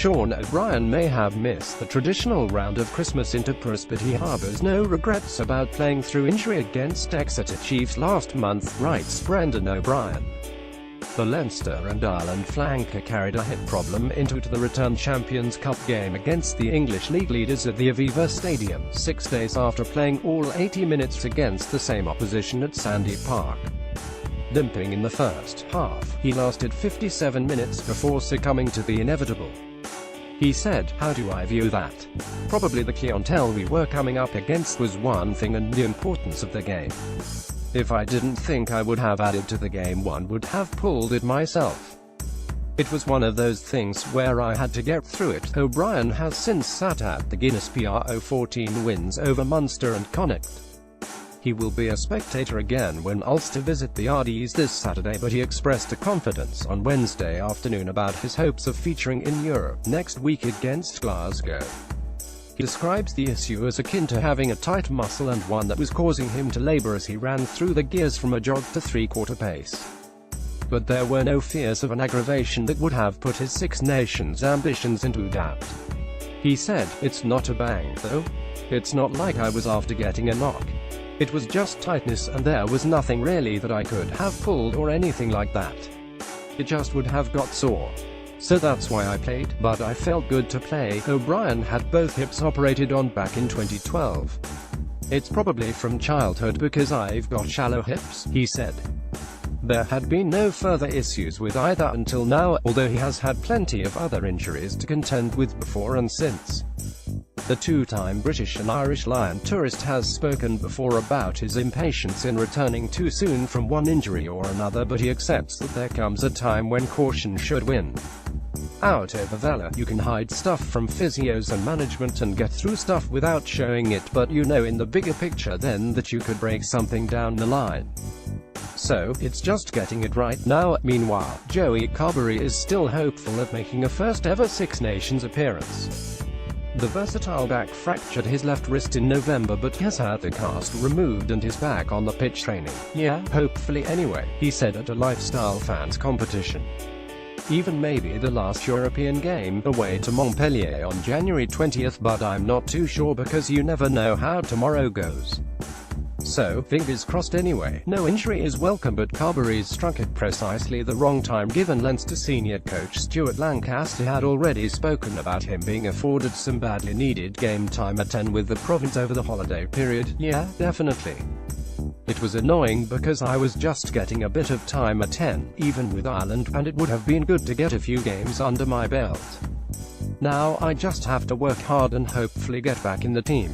Sean O'Brien may have missed the traditional round of Christmas interpros, but he harbours no regrets about playing through injury against Exeter Chiefs last month, writes Brendan O'Brien. The Leinster and Ireland flanker carried a hip problem into the return Champions Cup game against the English league leaders at the Aviva Stadium, 6 days after playing all 80 minutes against the same opposition at Sandy Park. Limping in the first half, he lasted 57 minutes before succumbing to the inevitable. He said, "How do I view that? Probably the clientele we were coming up against was one thing, and the importance of the game. If I didn't think I would have added to the game, one would have pulled it myself. It was one of those things where I had to get through it." O'Brien has since sat at the Guinness PRO 14 wins over Munster and Connacht. He will be a spectator again when Ulster visit the Ardies this Saturday, but he expressed a confidence on Wednesday afternoon about his hopes of featuring in Europe next week against Glasgow. He describes the issue as akin to having a tight muscle and one that was causing him to labour as he ran through the gears from a jog to three-quarter pace. But there were no fears of an aggravation that would have put his Six Nations ambitions into doubt. He said, "It's not a bang, though. It's not like I was after getting a knock. It was just tightness, and there was nothing really that I could have pulled or anything like that. It just would have got sore. So that's why I played, but I felt good to play." O'Brien had both hips operated on back in 2012. "It's probably from childhood because I've got shallow hips," he said. There had been no further issues with either until now, although he has had plenty of other injuries to contend with before and since. The two-time British and Irish Lion tourist has spoken before about his impatience in returning too soon from one injury or another, but he accepts that there comes a time when caution should win. Out over Vela, you can hide stuff from physios and management and get through stuff without showing it, but you know in the bigger picture then that you could break something down the line. So, it's just getting it right now. Meanwhile, Joey Carbery is still hopeful of making a first-ever Six Nations appearance. The versatile back fractured his left wrist in November but has had the cast removed and is back on the pitch training. "Yeah, hopefully anyway," he said at a Lifestyle Fans competition. "Even maybe the last European game, away to Montpellier on January 20th, but I'm not too sure because you never know how tomorrow goes. So, fingers crossed anyway." No injury is welcome, but Carbery's struck at precisely the wrong time given Leinster senior coach Stuart Lancaster had already spoken about him being afforded some badly needed game time at 10 with the province over the holiday period. "Yeah, definitely. It was annoying because I was just getting a bit of time at 10, even with Ireland, and it would have been good to get a few games under my belt. Now I just have to work hard and hopefully get back in the team."